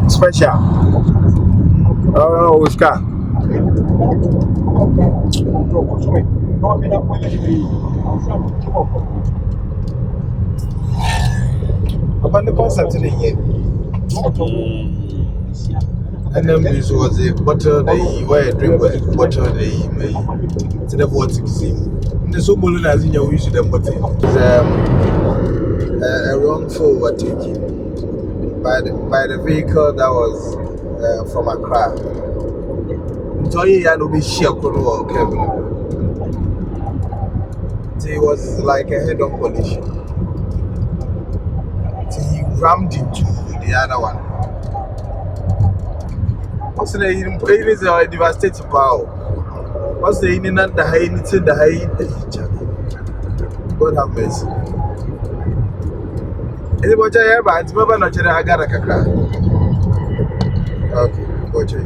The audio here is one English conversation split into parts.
Special. Oh, we've got. Upon the concept today, and then this was a bottle they were drink was a bottle they made to the water scene. The so balloon as in your wish them, but it's a wrongful overtaking by the vehicle that was from Accra. So he had to be sheer or Kevin. It was like a head-on collision. He rammed into the other one. What's the name? It is a devastating power. What's the name? The high, it's in the high. God have mercy. Anybody here? But it's never not I got a crack. Okay, watch it.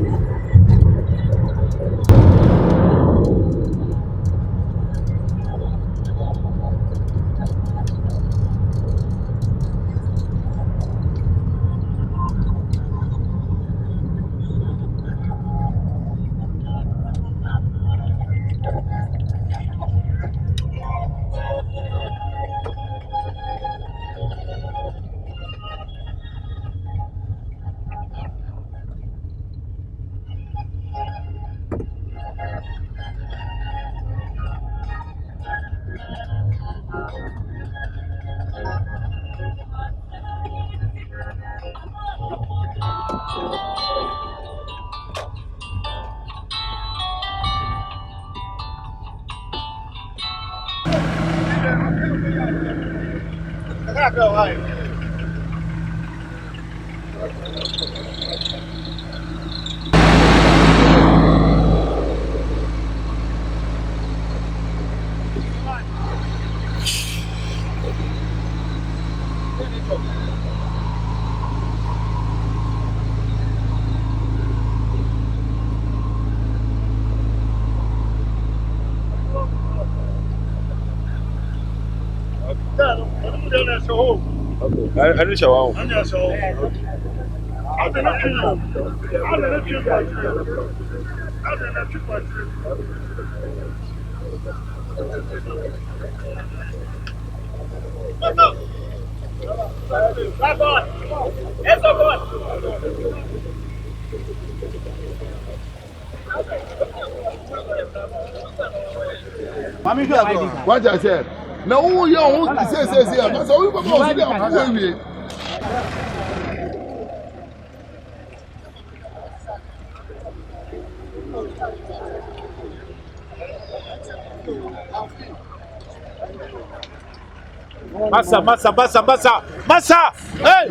I don't show. What I said. Now, who you want to say, so we will go to Massa! Hey!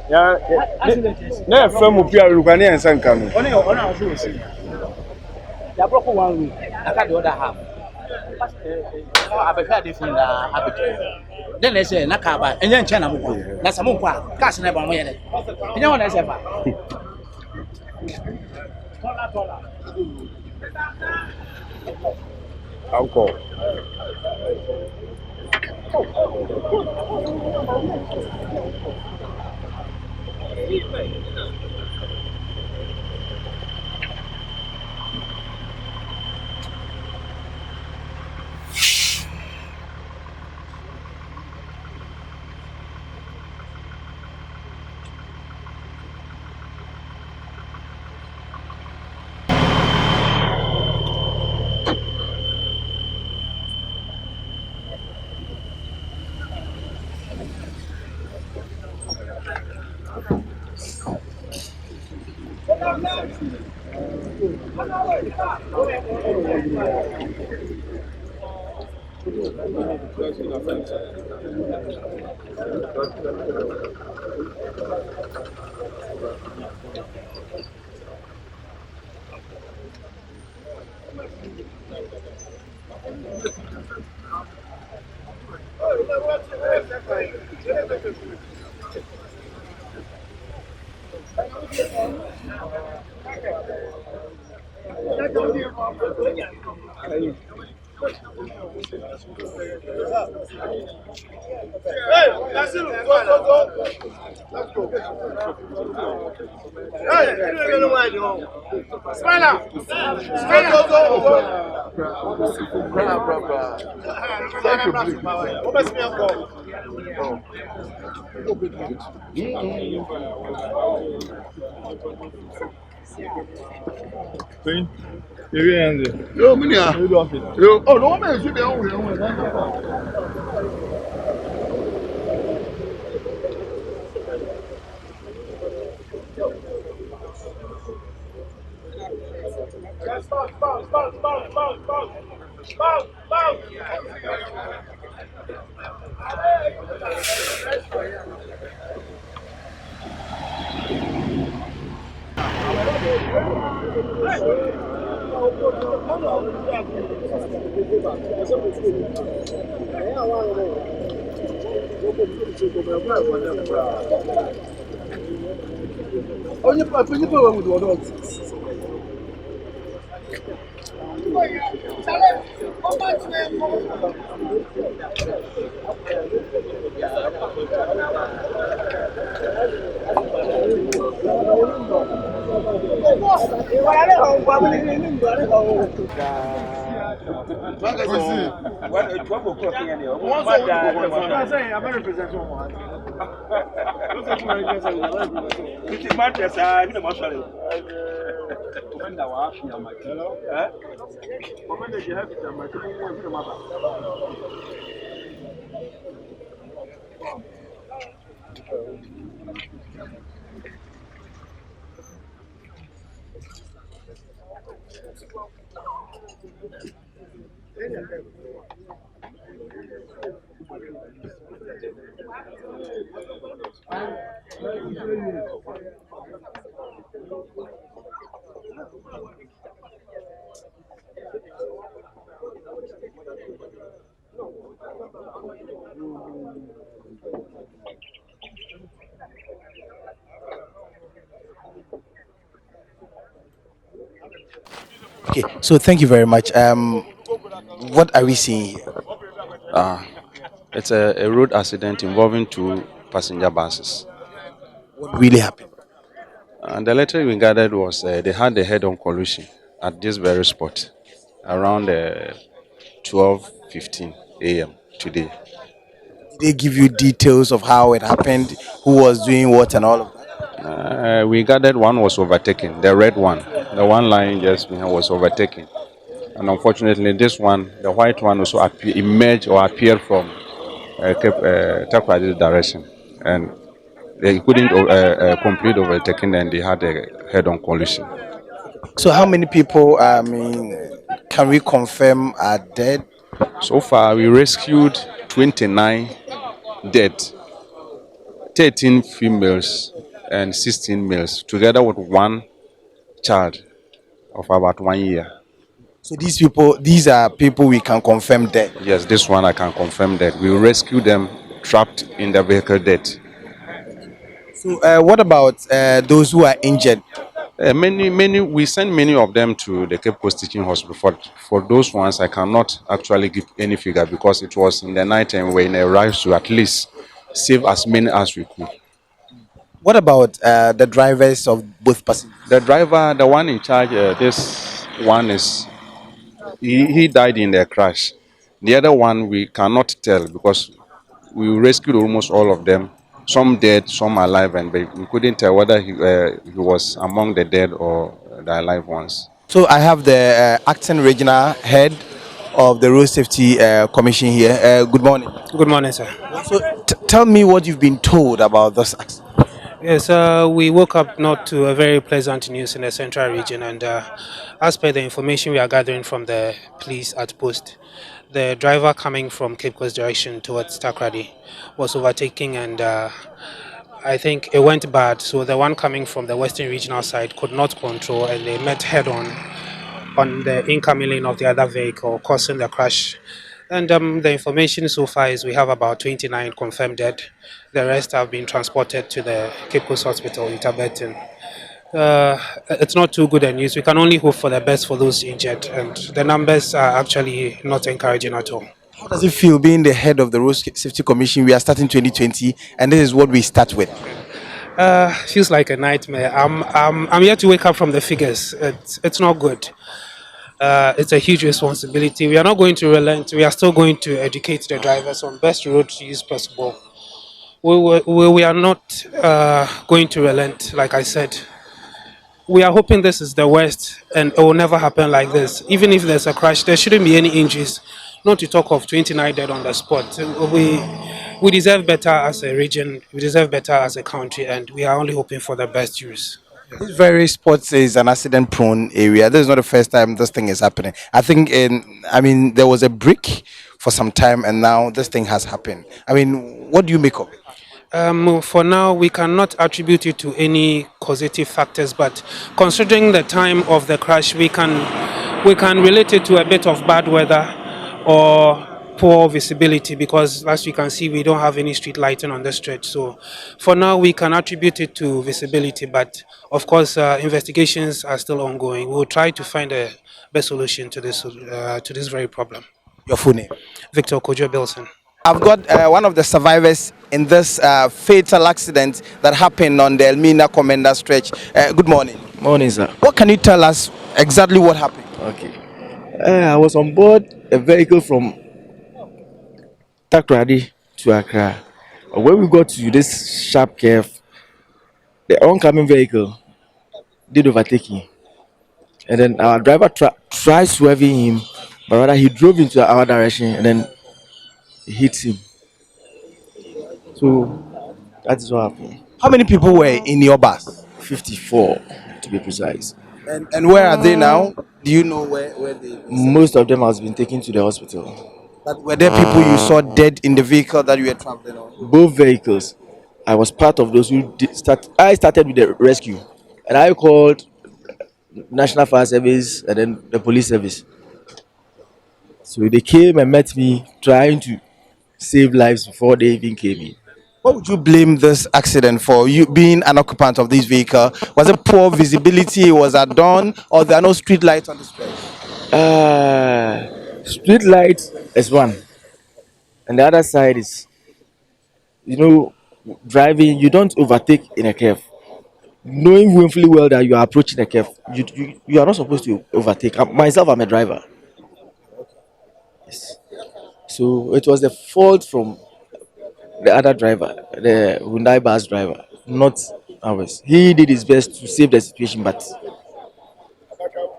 Yeah, na FM pia rukani ensanka no. Ona also see. They broke one room. I got the other half. I be had different habit. Then they say na kaba enye nche na mko. Na samo kwa cash na ba mo yele. Enye wona say ba. Uncle. Yo, Minia. Yo, oh, no man, you be on. Onye pa pe ni pe we with odot. Okay, so thank you very much. What are we seeing here? It's a road accident involving two passenger buses. What really happened? And the letter we gathered was they had a head-on collision at this very spot around 12:15 a.m. today. Did they give you details of how it happened, who was doing what, and all of that? We gathered one was overtaken, the red one, the one lying just behind was overtaken. And unfortunately, this one, the white one, also emerged or appeared from Takradi's direction. And they couldn't complete overtaking and they had a head-on collision. So, how many people, I mean, can we confirm are dead? So far, we rescued 29 dead, 13 females and 16 males, together with one child of about 1 year. So, these are people we can confirm dead. Yes, this one I can confirm that. We rescued them trapped in the vehicle dead. So, what about those who are injured? We sent many of them to the Cape Coast Teaching Hospital. For those ones, I cannot actually give any figure because it was in the night and we were in a rush to at least save as many as we could. What about the drivers of both passengers? The driver, the one in charge, this one he died in the crash. The other one we cannot tell because we rescued almost all of them. Some dead, some alive, and we couldn't tell whether he was among the dead or the alive ones. So, I have the acting regional head of the Road Safety Commission here. Good morning. Good morning, sir. So, tell me what you've been told about this accident. Yes, we woke up not to a very pleasant news in the central region, and as per the information we are gathering from the police at post, the driver coming from Cape Coast direction towards Takrady was overtaking, and I think it went bad. So the one coming from the western regional side could not control, and they met head on the incoming lane of the other vehicle, causing the crash. And the information so far is we have about 29 confirmed dead. The rest have been transported to the Cape Coast Hospital in Taberton. It's not too good a news. We can only hope for the best for those injured, and the numbers are actually not encouraging at all. How does it feel being the head of the Road Safety Commission? We are starting 2020, and this is what we start with. Feels like a nightmare. I'm yet to wake up from the figures. It's not good. It's a huge responsibility. We are not going to relent. We are still going to educate the drivers on best road use possible. We are not going to relent, like I said. We are hoping this is the worst and it will never happen like this. Even if there's a crash, there shouldn't be any injuries. Not to talk of 29 dead on the spot. We deserve better as a region, we deserve better as a country, and we are only hoping for the best use. This very sports is an accident-prone area. This is not the first time this thing is happening. I think, there was a break for some time, and now this thing has happened. I mean, what do you make of it? For now, we cannot attribute it to any causative factors, but considering the time of the crash, we can relate it to a bit of bad weather or poor visibility, because as you can see, we don't have any street lighting on the stretch. So for now, we can attribute it to visibility, but of course, investigations are still ongoing. We'll try to find a best solution to this very problem. Your full name? Victor Kojo Bilson. I've got one of the survivors in this fatal accident that happened on the Elmina Komenda stretch. Good morning. Morning, sir. What can you tell us exactly what happened? Okay. I was on board a vehicle from Takrady to Accra. When we got to this sharp curve, the oncoming vehicle did overtaking. And then our driver tried swerving him, but rather he drove into our direction and then hit him. So that is what happened. How many people were in your bus? 54 to be precise. And where are they now? Do you know where they? Most of them has been taken to the hospital. But were there people you saw dead in the vehicle that you were traveling on? Both vehicles. I was part of those who I started with the rescue, and I called National Fire Service and then the police service. So they came and met me, trying to save lives before they even came in. What would you blame this accident for? You being an occupant of this vehicle, was it poor visibility? Was at dawn, or there are no street lights on the stretch? Street light is one, and the other side is, driving. You don't overtake in a curve, knowing willfully well that you are approaching a curve. You are not supposed to overtake. Myself, I'm a driver. Yes. So it was the fault from the other driver, the Hyundai bus driver, not ours. He did his best to save the situation, but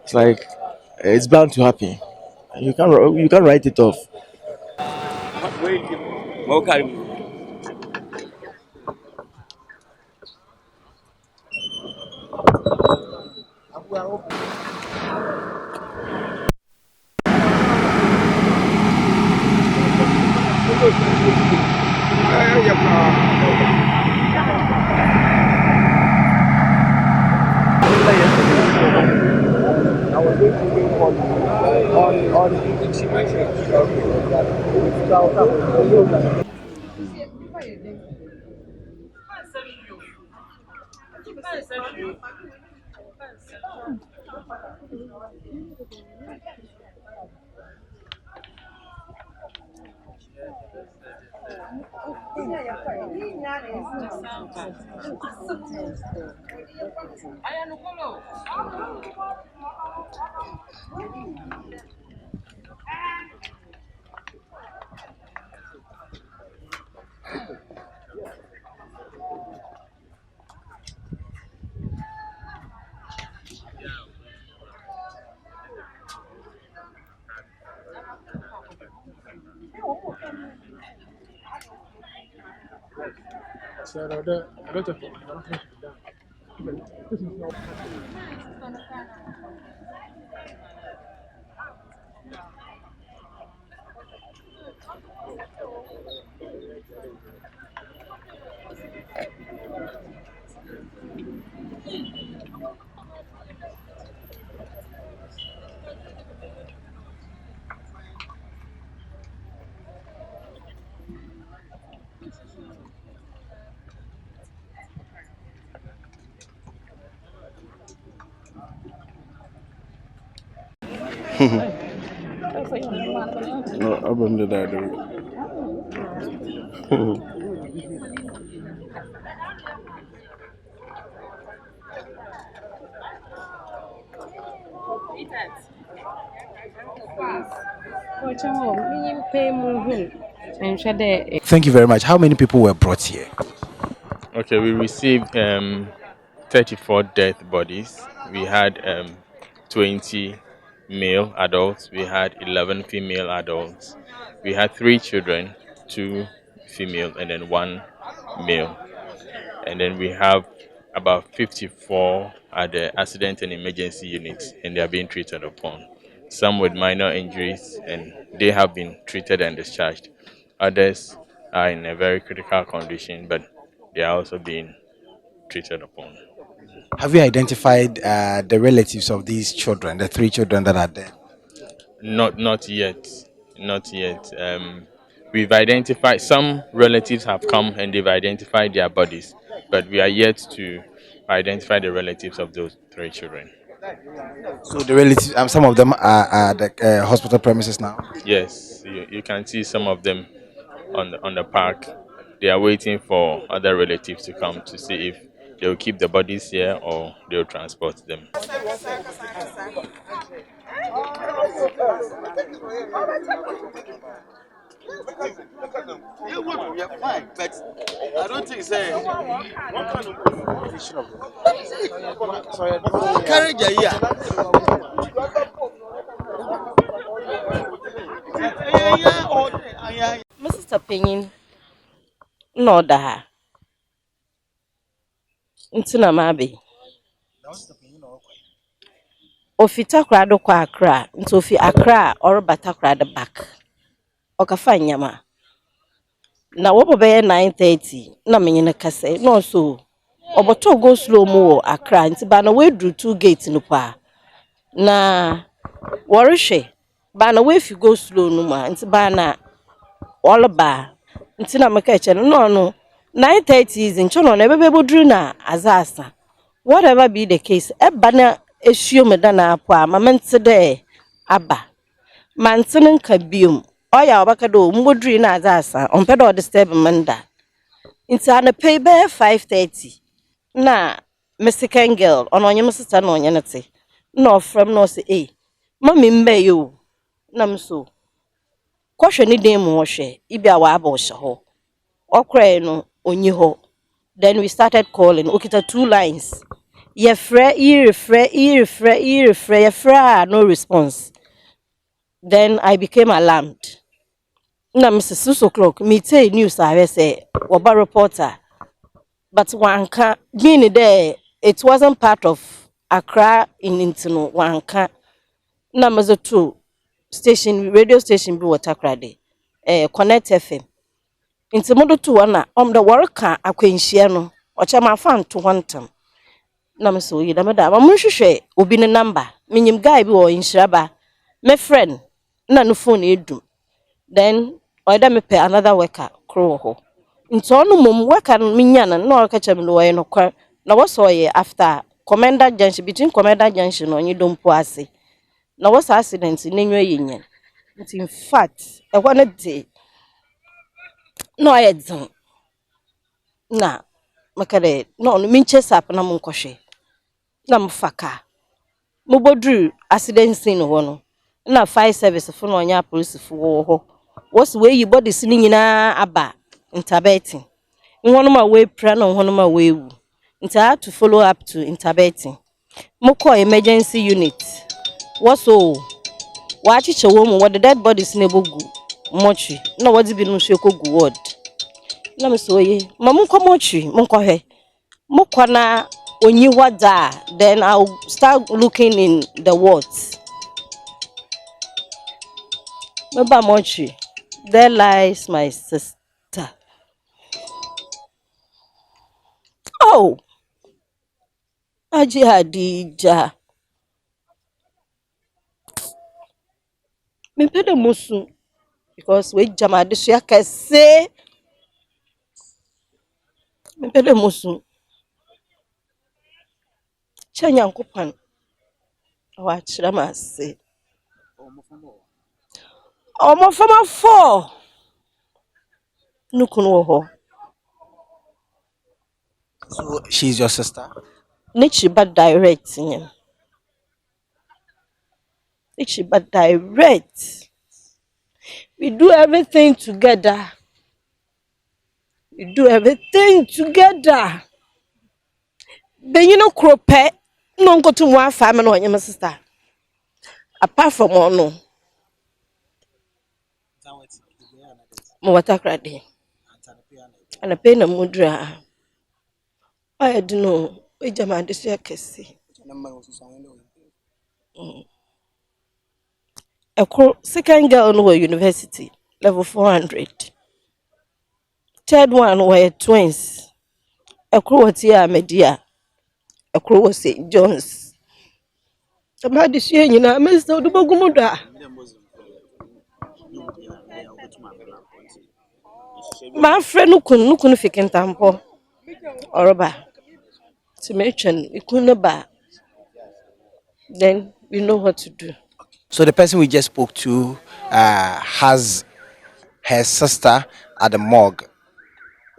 it's like it's bound to happen. You can't write it off. No, I'm the dad. Thank you very much. How many people were brought here? Okay, we received 34 dead bodies. We had 20 male adults. We had 11 female adults. We had 3 children, 2 female, and then 1 male. And then we have about 54 at the accident and emergency units, and they are being treated upon. Some with minor injuries, and they have been treated and discharged. Others are in a very critical condition, but they are also being treated upon. Have you identified the relatives of these children, the 3 children that are there? Not yet, not yet. We've identified some relatives have come and they've identified their bodies, but we are yet to identify the relatives of those 3 children. So the relatives, some of them are at the hospital premises now. Yes, you can see some of them on the park. They are waiting for other relatives to come to see if they will keep the bodies here or they will transport them. Mr. Penyin, no da. Ntina mabe. Ofi takrado kwa Accra, nti ofi Accra or batakrado back. Okafa nyama. Na wobo be 9:30 na menyene kase no so. Oboto go slow mo Accra nti ba na we dru 2 gate no pa. Na worihwe ba na we fi go slow no ma nti ba na all ba nti na meka eche no 9:30 is in chono na ebebe bodru na azasa. Whatever be the case, eba na assume da na apwa mamante de aba. Mantenen ka biom. Oya obaka do mbodru na azasa. Ompe do disturb manda. Nti ana pay be 5:30. Na Mexican girl ono onye sister na onye nete. No from no say eh. Mami mbe yo. Na mso. Kwahwe ni dem wo hwe. Ibi a wa aba wo ho. okra no onyi ho. Then we started calling. Okita 2 lines. Yefre, no response. Then I became alarmed. Na Mrs. 6 o'clock, me say news I say Oba reporter. But wanka being there, it wasn't part of Accra in Intino, wanka. Na Mrs. 2 station, radio station be Watakra de. Connect FM. Inti modo to wana the worker akwenhyia no ocha ma fan to wantam na me so yi da me da ma munhwehwe obi ne number minyim guy bi wo inhyiraba me friend na no phone edum then oida me pay another worker kro ho nti onu mom worker no minya na o ka chem no ye no kwa na wo so ye after Komenda junction between Komenda junction no onyi dompo ase na wo sa accident nenwa yenyen nti in fact e ho na de no I dzon na makare no minche sap na munkohwe na mfaka mubodru accident scene ho no na fire service fo no nya police fo ho was we yi body sin nyina aba interbeting nhonoma we pra na nhonoma we wu nti I had to follow up to interbeting moko emergency unit waso wachiche wo mu what the dead bodies na bogu mochi na wadi bi no hwe kogu ward na me so ye mamu komochi munkohwe mukwana onyi wada then I'll start looking in the wards meba mochi there lies my sister. Oh Aji Hadija me pede musu because we jama de so yakase me pede musu Chanyankopan wa chira ma se omo fama 4 nukunu wo ho So she's your sister? Nichiba direct nyem Nichiba direct we do everything together But you know krope no go to one family no nyem sister apart from ono mo watakra de ana pe na mudra I don't know we jama de so yakase second girl no university level 400 third one were twins what year media was St. John's somebody say you know Mr. Dubogumuda my friend nukunu fikin tampo oroba to mention ikunaba then we know what to do. So the person we just spoke to has her sister at the morgue.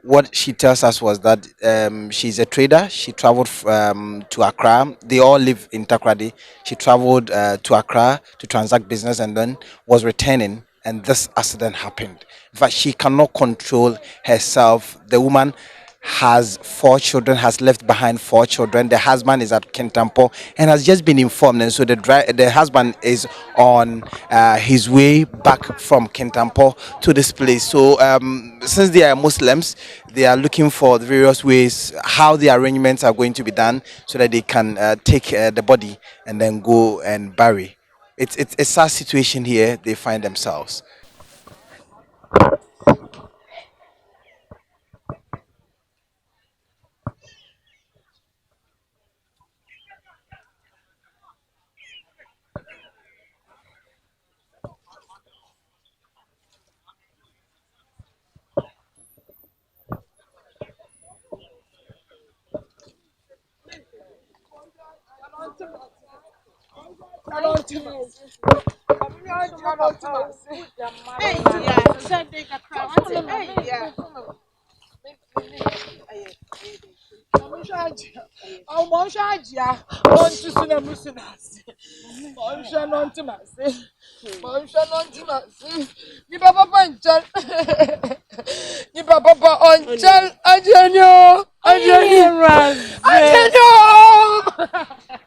What she tells us was that she's a trader. She traveled to Accra. They all live in Takrady. She traveled to Accra to transact business and then was returning, and this accident happened. In fact, she cannot control herself. The woman has 4 children, has left behind 4 children. The husband is at Kintampo and has just been informed, and so the husband is on his way back from Kintampo to this place. So since they are Muslims, they are looking for the various ways how the arrangements are going to be done so that they can take the body and then go and bury. It's a sad situation here they find themselves.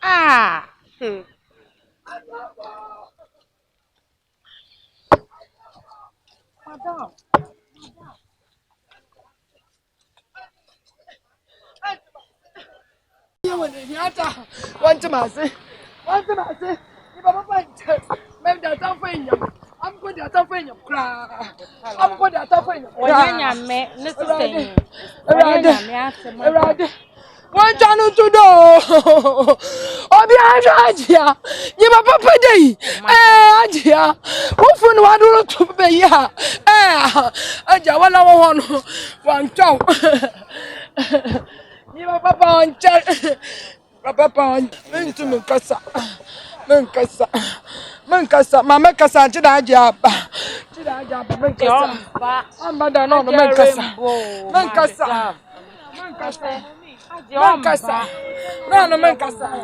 Ah. Madam. Want to mass. Want to mass. You papa punch. Maybe that's not for you. I'm good at a friend of cry. I'm good at a friend of cry. One channel to do. Obi Ajia. You papa day. Ajia. Who for one rule to be ya? Aja one chow. You papa on chat. Papa on into Munkasa. Munkasa, Mamma Cassa, Chidajab. Chidajab, Munkasa. I'm Madame Munkasa. Munkasa. Munkasa. No, Munkasa.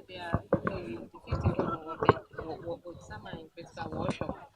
They are defeating some in physical workshop.